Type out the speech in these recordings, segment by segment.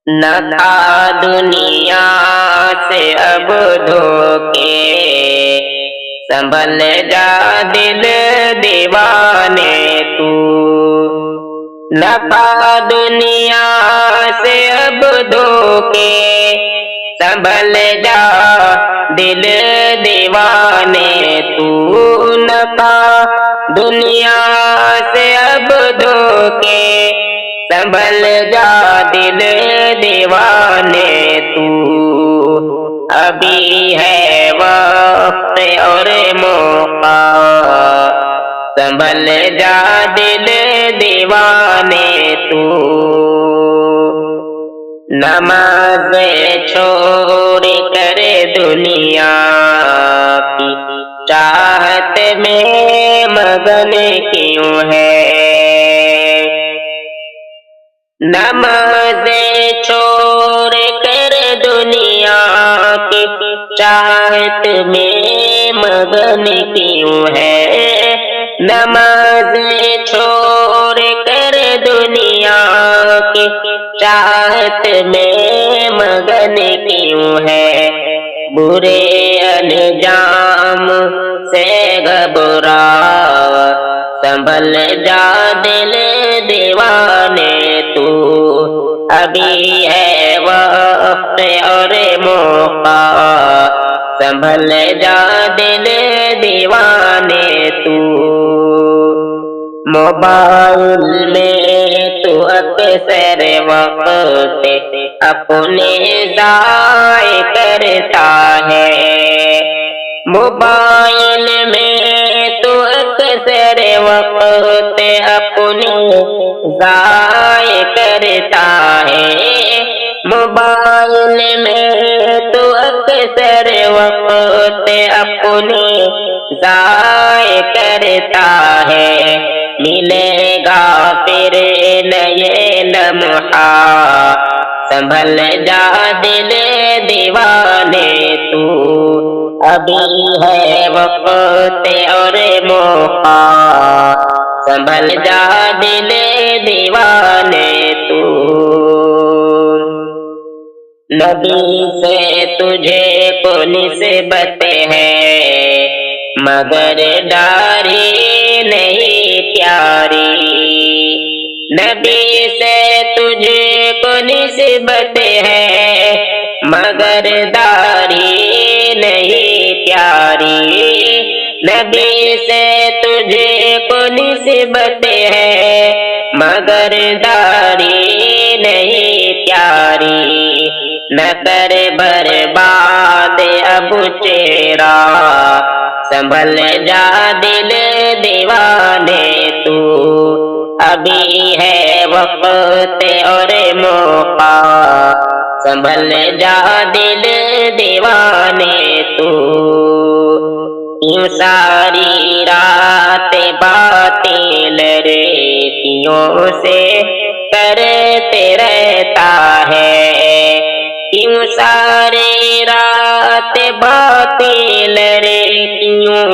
نہ تھا دنیا سے اب دھوکے، سنبھل جا دل دیوانے تو، نہ تھا دنیا سے اب دھوکے، سنبھل جا دل دیوانے تو، نہ تھا دنیا سے اب دھوکے، سنبھل جا دل دیوانے تو، ابھی ہے وقت اور موقع، سنبھل جا دل دیوانے تو، نماز چھوڑ کر دنیا کی چاہت میں مگن کیوں ہے، نماز چھوڑ کر دنیا کی چاہت میں مگن کیوں ہے، نماز چھوڑ کر دنیا کی چاہت میں مگن کیوں ہے، برے انجام سے گھبرا، سنبھل جا دل دیوانے تو، ابھی ہے وقت اور موقع، سنبھل جا دل دیوانے تو، موبائل میں تو اکثر وقت اپنے ضائع کرتا ہے، موبائل میں تو اکثر وقت اپنے ضائع کرتا ہے، موبائل میں تو اکثر وقت اپنے ضائع کرتا ہے، ملے گا پھر نئے لمحہ، سنبھل جا دل دیوانے تو، ابھی ہے وقت اور موقع، سنبھل جا دل دیوانے تو، نبی سے تجھے کو نسبت ہے مگر داڑھی نہیں پیاری، نبی سے تجھے کو نسبت ہے مگر داڑھی نہیں پیاری، نبی سے تجھے کو نسبت ہے مگر داڑھی نہیں پیاری، نہ کر برباد اب چہرہ، سنبھل جا دل دیوانے تو، ابھی ہے وقت اور موقع، سنبھل جا دل دیوانے تو، یوں ساری رات باتیں لڑکیوں سے کرتے رہتا ہے، یوں ساری رات باتیں لڑکیوں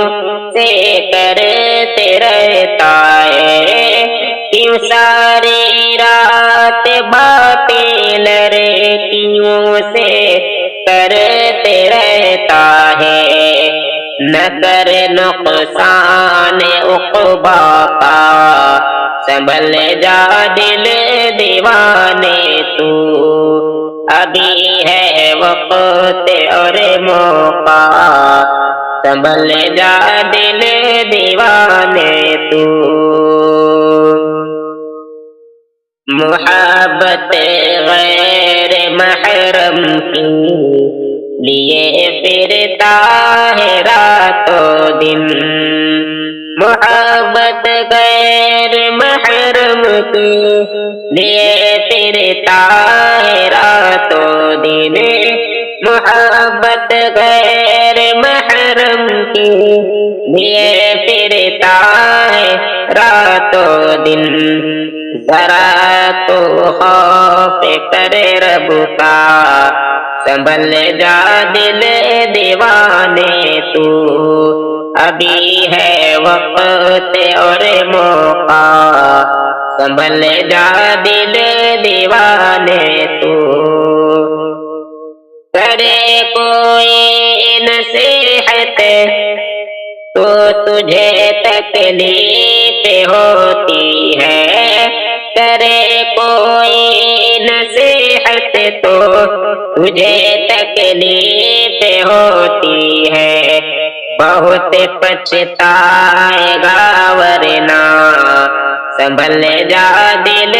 سے کرتے رہتا ہے، یوں ساری رات باتیں لڑکیوں سے کرتے رہتا ہے، نہ کر نقصان عقبا کا، سنبھل جا دل دیوانے تو، ابھی ہے وقت اور موقع، سنبھل جا دل دیوانے تو، محبت غیر محرم کی لیے پھرتا ہے رات و دن، محبت غیر محرم کے لیے پھرتا ہے رات و دن، محبت غیر محرم کے لیے پھرتا ہے رات و دن، ذرا تو خوف کرے رب کا، سنبھل جا دل دیوانے تو، ابھی ہے وقت اور موقع، سنبھل جا دل دیوانے تو، تجھے تکلیف ہوتی ہے، کرے کوئی نصیحت تو تجھے تکلیف ہوتی ہے، بہت پچھتائے گا ورنہ سنبھل جا دل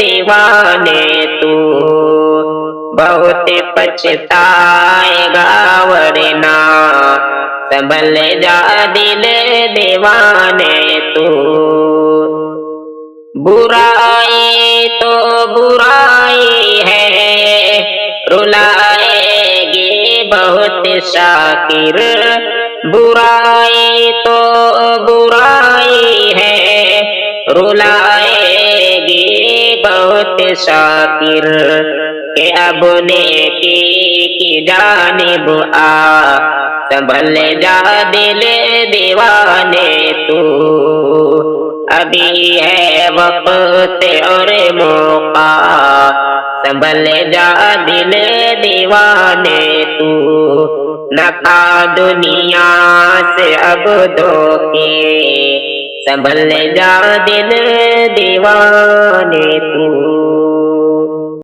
دیوانے تو، بہت پچھتائے گا ورنہ سنبھل جا دل دیوانے تو۔ برائی تو برائی ہے، رلائے گی بہت شاکر، برائی تو برائی ہے، رلائے گی بہت شاکر، کہ اب نیکی کی جانب آ سنبھل جا دل دیوانے تو، ابھی ہے وقت اور موقع سنبھل جا دل دیوانے تو، نہ کھا دنیا سے اب دھوکے سنبھل جا دل دیوانے تو۔